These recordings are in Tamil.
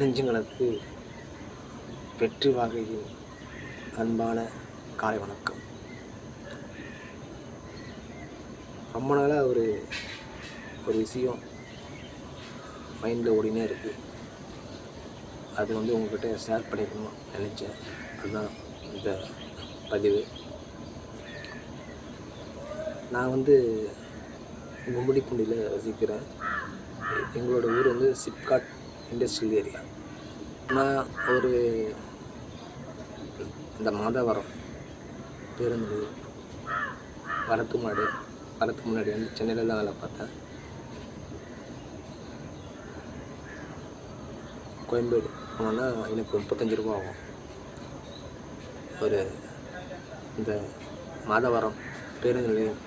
நெஞ்சங்களுக்கு வெற்றி வாகையின் அன்பான காலை வணக்கம். ரொம்ப நாளாக ஒரு விஷயம் மைண்டில் ஓடினே இருக்குது. அது உங்கள்கிட்ட ஷேர் பண்ணிக்கணும்னு நினச்சேன். அதுதான் இந்த பதிவு. நான் கும்மிடிப்பூண்டியில் வசிக்கிறேன். எங்களோட ஊர் சிப்காட் இண்டஸ்ட்ரியல் ஏரியா. நான் இந்த மாதவரம் பேருந்து வரத்துக்கு முன்னாடி சென்னையில் தான் வேலை பார்த்தேன். கோயம்பேடு போனோன்னா எனக்கு 35 ரூபா ஆகும். இந்த மாதவரம் பேருந்து நிலையம்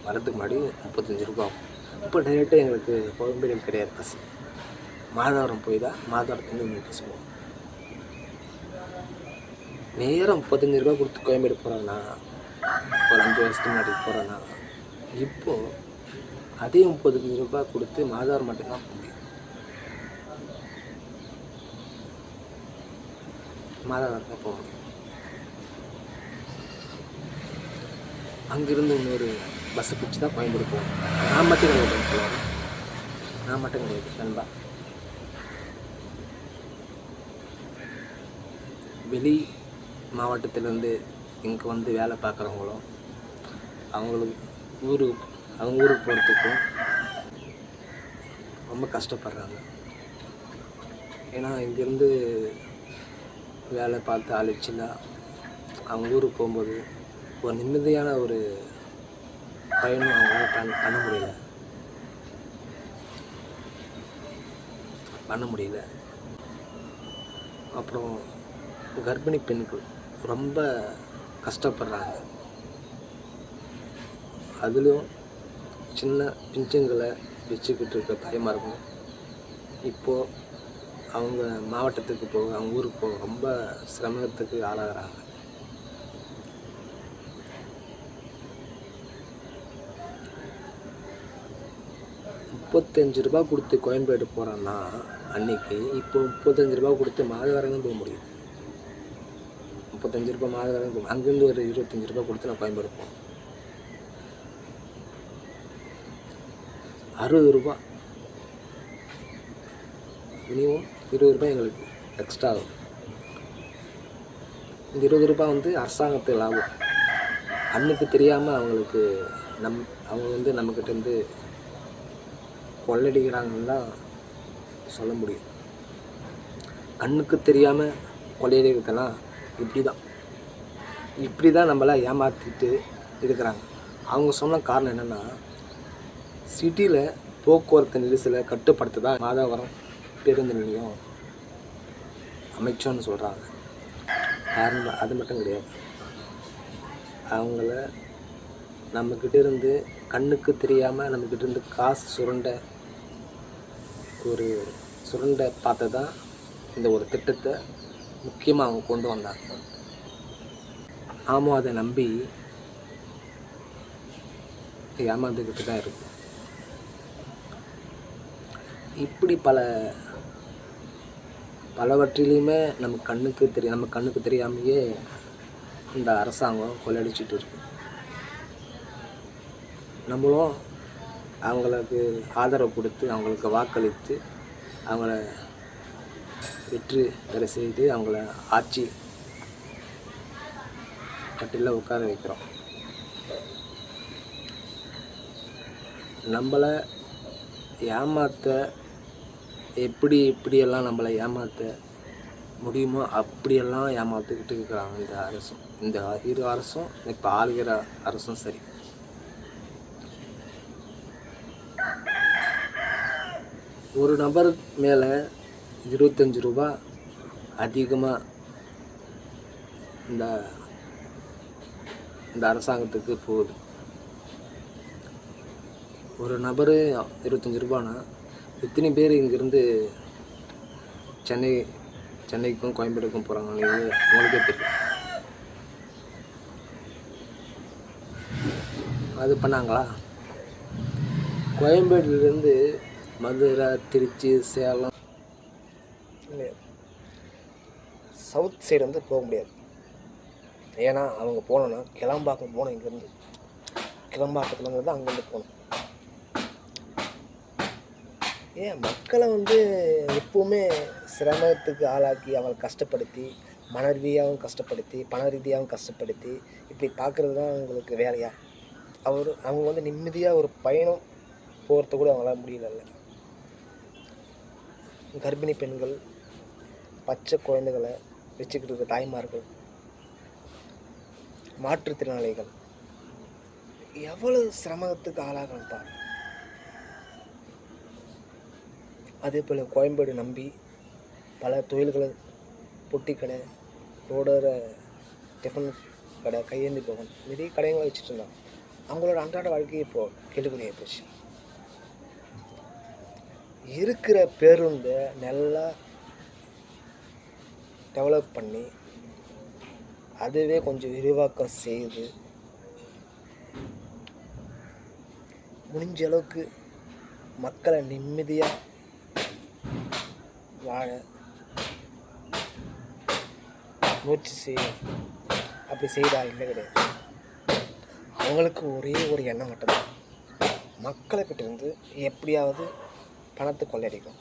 வரத்துக்கு முன்னாடி 35 ரூபா ஆகும். இப்போ டைரெக்டாக எங்களுக்கு கோயம்பேடு கிடையாது பஸ். மாதவரம் போய் தான் மாதவரத்துலேருந்து பஸ் போவோம். நேரம் 35 ரூபா கொடுத்து கோயம்பேடு போகிறேன்னா, ஒரு 5 வருஷத்துக்கு முன்னாடி போகிறேன்னா, இப்போது அதே 35 ரூபா கொடுத்து மாதவரம் மட்டும்தான் போக முடியும். மாதவரம் தான் போக முடியும். அங்கேருந்து இன்னொரு பஸ்ஸை பிடிச்சி தான் கோயம்பேடு போவோம். நான் மட்டும் கிடையாது நண்பா. வெளி மாவட்டத்திலேருந்து இங்கே வேலை பார்க்குறவங்களும் அவங்க ஊருக்கு போகிறதுக்கும் ரொம்ப கஷ்டப்படுறாங்க. ஏன்னா இங்கேருந்து வேலை பார்த்து அழைச்சின்னா அவங்க ஊருக்கு போகும்போது ஒரு நிம்மதியான ஒரு பயணம் அவங்களால பண்ண முடியல. அப்புறம் கர்ப்பிணி பெண்கள் ரொம்ப கஷ்டப்படுறாங்க. அதுலேயும் சின்ன பிஞ்சுங்களை வச்சுக்கிட்டு இருக்க தாய்மார்களும் இப்போது அவங்க மாவட்டத்துக்கு போக, அவங்க ஊருக்கு போக ரொம்ப சிரமத்துக்கு ஆளாகிறாங்க. ₹35 கொடுத்து கோயம்பேடு போகிறான்னா அன்றைக்கி இப்போ 35 ரூபா கொடுத்து மாதவரம் போக முடியும். 35 ரூபா மாதவரம் போகும். அங்கேருந்து ஒரு 25 ரூபா கொடுத்து நான் கோயம்பேடு போவோம். 60 ரூபா மினிமம் 20 ரூபாய் எங்களுக்கு எக்ஸ்ட்ரா ஆகும். இந்த 20 ரூபா அரசாங்கத்துக்கு லாபம். கண்ணுக்கு தெரியாமல் அவங்க நம்மக்கிட்டேருந்து கொள்ளையடிக்கிறாங்கன்னு தான் சொல்ல முடியும். கண்ணுக்கு தெரியாமல் கொள்ளையடிக்கிறதெல்லாம் இப்படி தான் நம்மளை ஏமாற்றிட்டு இருக்கிறாங்க. அவங்க சொன்ன காரணம் என்னென்னா, சிட்டியில் போக்குவரத்து நெரிசலை கட்டுப்படுத்த தான் மாதவரம் பேருந்து நிலையம் அமைச்சோன்னு சொல்கிறாங்க. காரணம் அது மட்டும் கிடையாது. அவங்கள நம்மக்கிட்டேருந்து கண்ணுக்கு தெரியாமல் நம்மக்கிட்டேருந்து காசு சுரண்ட பார்த்து தான் இந்த ஒரு திட்டத்தை முக்கியமாக அவங்க கொண்டு வந்தாங்க. ஆமாம், அதை நம்பி ஏமாந்துக்கிட்டு தான் இருக்கு. இப்படி பலவற்றிலையுமே நம்ம கண்ணுக்கு தெரியாமையே இந்த அரசாங்கம் கொள்ளையடிச்சிட்டு இருக்கு. நம்மளும் அவங்களுக்கு ஆதரவு கொடுத்து, அவங்களுக்கு வாக்களித்து, அவங்கள வெற்றி பெற செய்து, அவங்கள ஆட்சி கட்டிலில் உட்கார வைக்கிறோம். நம்மளை ஏமாற்ற எப்படியெல்லாம் நம்மளை ஏமாற்ற முடியுமோ அப்படியெல்லாம் ஏமாற்றிக்கிட்டு இருக்கிறாங்க இந்த அரசும். இந்த இரு அரசும், இப்போ ஆளுகிற அரசும் சரி. ஒரு நபர் மேலே 25 ரூபா அதிகமாக இந்த அரசாங்கத்துக்கு போகுது. ஒரு நபர் 25 ரூபானா எத்தனை பேர் இங்கேருந்து சென்னைக்கும் கோயம்பேடுக்கும் போகிறாங்க உங்களுக்கே தெரியும். அது பண்ணாங்களா? கோயம்பேடுலேருந்து மதுரை, திருச்சி, சேலம் இல்லை, சவுத் சைடு வந்து போக முடியாது. ஏன்னா அவங்க போனோன்னா கிளம்பாக்கம் போகணும். இங்கேருந்து கிளம்பாக்கத்துலேருந்து தான் அங்கேருந்து போகணும். ஏன் மக்களை வந்து எப்போவுமே சிரமத்துக்கு ஆளாக்கி அவங்களை கஷ்டப்படுத்தி, மன ரீதியாகவும் கஷ்டப்படுத்தி, பண ரீதியாகவும் கஷ்டப்படுத்தி இப்படி பார்க்குறது தான் அவங்களுக்கு வேலையா? அவங்க வந்து நிம்மதியாக ஒரு பயணம் போகிறது கூட அவங்களால முடியல. கர்ப்பிணி பெண்கள், பச்சை குழந்தைகளை வச்சுக்கிட்டு இருக்க தாய்மார்கள், மாற்றுத்திறனாளிகள் எவ்வளோ சிரமத்துக்கு ஆளாகணும் பாருங்க. அதே போல் கோயம்பேடு நம்பி பல தொழில்களை, பொட்டி கடை, ரோடோர டிஃபன் கடை, கையேந்தி போகணும், நிறைய கடைகளை வச்சுட்டு இருந்தாங்க. அவங்களோட அன்றாட வாழ்க்கையை இப்போது கேள்விக்குறியாக போச்சு. இருக்கிற பேருந்தை நல்லா டெவலப் பண்ணி அதுவே கொஞ்சம் விரிவாக்கம் செய்து முடிஞ்ச அளவுக்கு மக்களை நிம்மதியாக வாழ முயற்சி செய்யும். அப்படி செய்கிறா இல்லை கிடையாது. அவங்களுக்கு ஒரே ஒரு எண்ணம் மட்டும்தான், மக்கள்கிட்ட இருந்து எப்படியாவது பணத்தை கொள்ளையடிக்கும்.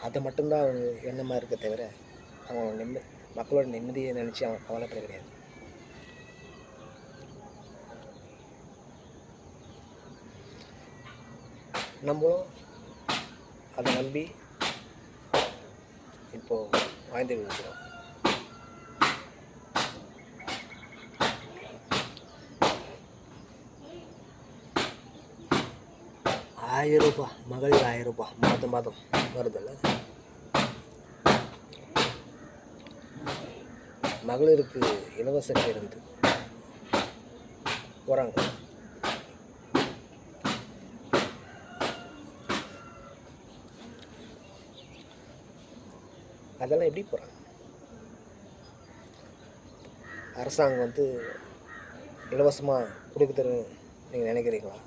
அது மட்டும்தான் அவங்க எண்ணமாக இருக்க தவிர அவங்க மக்களோட நிம்மதியை நினச்சி அவங்க கவலைப்பட கிடையாது. நம்மளும் அதை நம்பி இப்போது வாழ்ந்து இருக்கிறோம். ₹1000 மகளிர் ₹1000 மாதம் வருதில்ல. மகளிருக்கு இலவச பேருந்து போகிறாங்க. அதெல்லாம் எப்படி போகிறாங்க? அரசாங்கம் வந்து இலவசமாக கொடுக்க தரும் நீங்கள் நினைக்கிறீங்களா?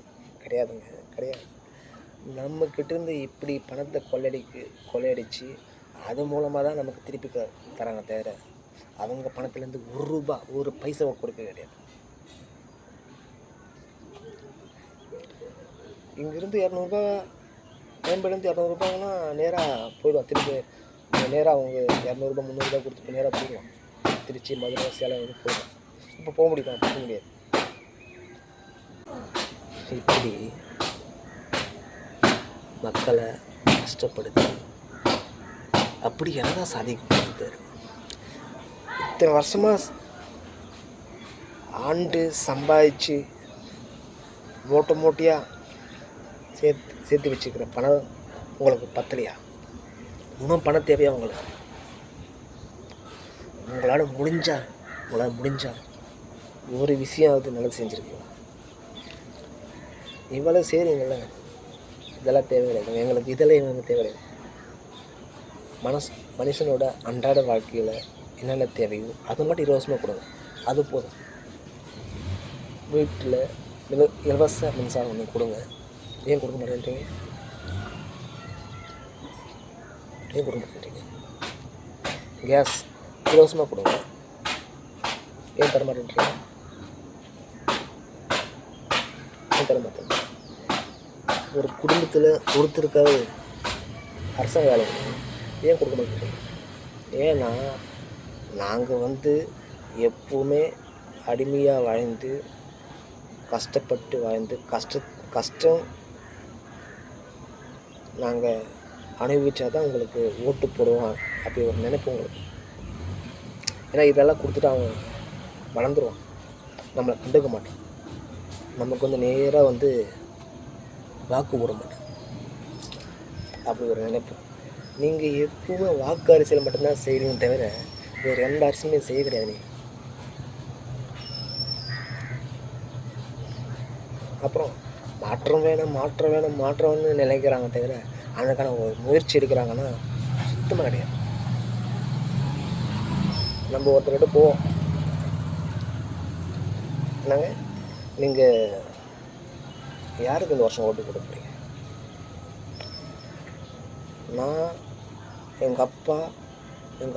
கிடையாதுங்க, கிடையாது. நம்மக்கிட்டேருந்து இப்படி பணத்தை கொள்ளையடித்து அது மூலமாக தான் நமக்கு திருப்பி தராங்க தவிர அவங்க பணத்துலேருந்து ₹1 ஒரு பைசாவை கொடுக்க கிடையாது. இங்கேருந்து ₹200 கோயம்பேடுலேருந்து ₹200 நேராக போயிடுவான். திருப்பி நேராக அவங்க ₹200 ₹300 கொடுத்துட்டு நேராக போயிடுவான். திருச்சி, மதுரை, சேலம் வந்து போயிடுவான். இப்போ போக முடியுமா? போக முடியாது. இப்படி மக்களை கஷ்டப்படுத்தி அப்படி என்னதான் சாதிக்க இத்தனை வருஷமாக ஆண்டு சம்பாதிச்சு மூட்டையாக சேர்த்து வச்சுக்கிற பணம் உங்களுக்கு பத்தலையா? இன்னும் பணம் தேவையா உங்களுக்கு? உங்களால் முடிஞ்சா ஒரு விஷயம் நல்லது செஞ்சுருக்கீங்களா? இவ்வளோ செய்கிறீங்கள, இதெல்லாம் தேவை கிடையாது எங்களுக்கு. இதெல்லாம் எங்களுக்கு தேவை கிடையாது. மனுஷனோட அன்றாட வாழ்க்கையில் என்னென்ன தேவையோ அது மட்டும் இலவசமாக கொடுங்க, அது போதும். வீட்டில் இலவச மின்சாரம் ஒன்று கொடுங்க. ஏன் கொடுக்க மாட்டேன்றீங்க? கேஸ் இலவசமாக கொடுங்க. ஏன் தர மாட்டேன்றீங்க? ஏன் தர மாட்டேங்க? ஒரு குடும்பத்தில் ஒருத்தருக்காவது அரசாங்க வேலை ஏன் கொடுக்க மாட்டேன்றீங்க? ஏன்னா நாங்கள் வந்து எப்போவுமே அடிமையாக வாழ்ந்து கஷ்டப்பட்டு வாழ்ந்து கஷ்டம் நாங்கள் அனுபவிச்சா தான் உங்களுக்கு ஓட்டு போடுவோம் அப்படி ஒரு நினைப்பு உங்களுக்கு. ஏன்னா இதெல்லாம் கொடுத்துட்டு அவன் வளர்ந்துருவான், நம்மளை கண்டுக்க மாட்டான், நமக்கு வந்து நேராக வந்து வாக்கு போட மாட்டான். அப்படி ஒரு நினைப்பு. நீங்கள் எப்பவுமே வாக்கு அரசியல் மட்டும்தான் செய்கிறீங்க தவிர வேறு எந்த அரசியலுமே செய்ய கிடையாது. நீங்கள் அப்புறம் மாற்றம் வேணும்னு நினைக்கிறாங்க தவிர அதுக்கான ஒரு முயற்சி எடுக்கிறாங்கன்னா சுத்தமாக கிடையாது. நம்ம ஒருத்தர்கிட்ட போவோம், என்னங்க நீங்கள் யாருக்கு இந்த வருஷம் ஓட்டு போட போகிறீங்க? நான் எங்கள்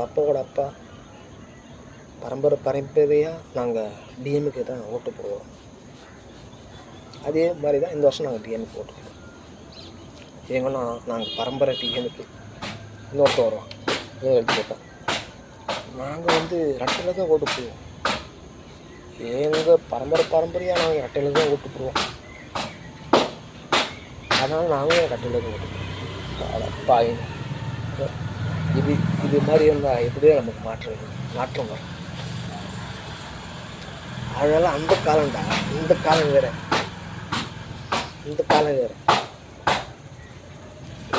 அப்பாவோட அப்பா பரம்பரையாக நாங்கள் டிஎம்கே தான் ஓட்டு போடுவோம். அதே மாதிரி தான் இந்த வருஷம் நாங்கள் டிஎம்கே ஓட்டு போடுவோம். எங்கன்னா நாங்கள் பரம்பரை டிஎம்கே இன்னொருத்த வருவோம் எடுத்து கேட்டோம். நாங்கள் ரெட்டையில் தான் ஓட்டு போடுவோம். எங்கள் பரம்பரையாக நாங்கள் ரெட்டையில் தான் ஓட்டு போடுவோம். அதனால் நாங்களும் ரெட்டையில் தான் ஓட்டு போடுவோம். பாயிங்க இது மாதிரி இருந்தால் எப்படியே நமக்கு மாற்றம் வரும். அதனால் அந்த காலம்டா, இந்த காலம் வேறு.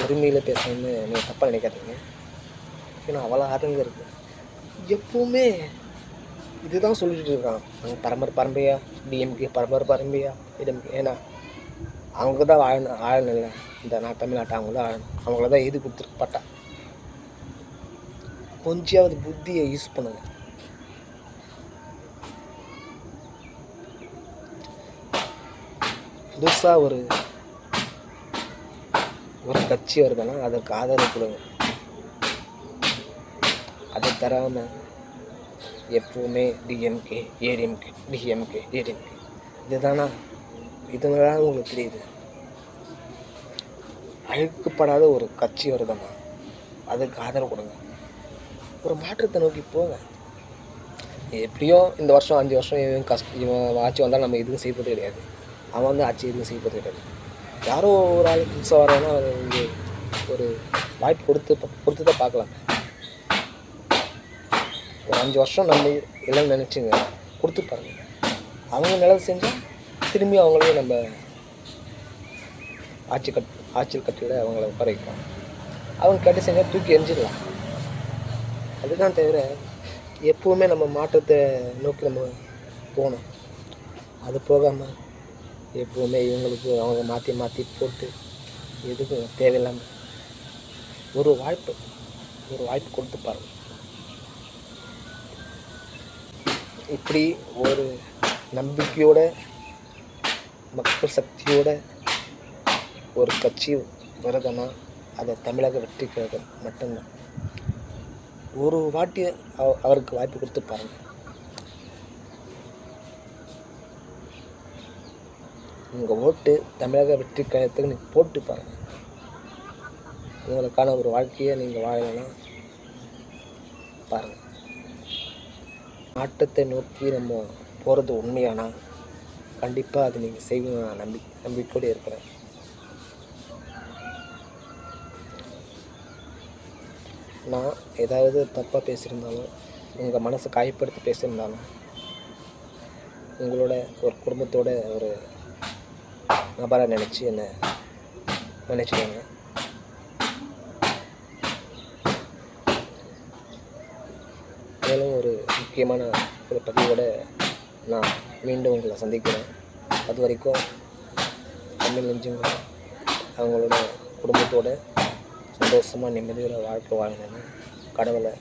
உரிமையில் பேசணும்னு நீங்கள் தப்பாக நினைக்காதீங்க. ஏன்னா அவ்வளோ ஆதங்க இருக்குது. எப்பவுமே இதுதான் சொல்லிட்டு இருக்கான். நாங்கள் பரம்பரையாக டிஎம்கே பரம்பரையாக டிஎம்கே. ஏன்னா அவங்க தான் ஆளணும் இல்லை இந்த தமிழ்நாட்டை. அவங்க தான் ஆளணும். அவங்கள தான் எழுதி கொடுத்துருக்கப்பட்டா. கொஞ்சாவது புத்தியை யூஸ் பண்ணுங்க. புதுசாக ஒரு கட்சி வருதுன்னா அதற்கு ஆதரவு கொடுங்க. அதை தராமல் எப்பவுமே டிஎம்கே ஏடிஎம்கே இதனால உங்களுக்கு தெரியுது. அழைக்கப்படாத ஒரு கட்சி வருதுன்னா அதுக்கு ஆதரவு கொடுங்க. ஒரு மாற்றத்தை நோக்கி போங்க. எப்படியோ இந்த வருஷம் 5 வருஷம் இவன் ஆட்சி வந்தால் நம்ம எதுவும் செய்வது கிடையாது. அவன் ஆட்சி எதுவும் செய்வது கிடையாது. யாரோ ஒரு ஆள் புதுசாக வரான்னா அவங்க ஒரு வாய்ப்பு கொடுத்து தான் பார்க்கலாம். ஒரு 5 வருஷம் நம்ம எல்லாம் நினச்சிங்க கொடுத்து பாருங்க. அவங்க நல்லது செஞ்சால் திரும்பி அவங்களே நம்ம ஆட்சியில் கட்டில அவங்கள உட்கார வைக்கலாம். அவங்க கட்டி செஞ்சால் தூக்கி எரிஞ்சிடலாம். அதுதான் தவிர எப்போவுமே நம்ம மாற்றத்தை நோக்கி நம்ம போகணும். அது போகாமல் எப்போவுமே இவங்களுக்கு அவங்க மாற்றி போட்டு எதுக்கும் தேவையில்லாமல் ஒரு வாய்ப்பு கொடுத்து பாருங்கள். இப்படி ஒரு நம்பிக்கையோட மக்கள் சக்தியோட ஒரு கட்சி வருதுன்னா அதை தமிழக வெற்றி கழகம் மட்டும்தான். ஒரு வாட்டி அவருக்கு வாய்ப்பு கொடுத்து பாருங்கள். உங்கள் ஓட்டு தமிழக வெற்றி கழகத்துக்கு நீங்கள் போட்டு பாருங்கள். உங்களுக்கான ஒரு வாழ்க்கையை நீங்கள் வாழலைன்னா பாருங்கள். மாற்றத்தை நோக்கி நம்ம போகிறது உண்மையானா கண்டிப்பாக அது நீங்கள் செய்வீங்க. நான் நம்பிக்கையோடு இருக்கிறேன். நான் ஏதாவது தப்பாக பேசியிருந்தாலும், உங்கள் மனசை காயப்படுத்தி பேசியிருந்தாலும், உங்களோட ஒரு குடும்பத்தோட ஒரு நபராக நினச்சி என்னை மன்னிச்சுக்கோங்க. மேலும் ஒரு முக்கியமான ஒரு பதிவோடு நான் மீண்டும் உங்களை சந்திக்கிறேன். அது வரைக்கும் தமிழ் நெஞ்சங்க அவங்களோட குடும்பத்தோட சந்தோஷமாக நிம்மதியோட வாழ்க்கை வாழணும்னு கடவுளை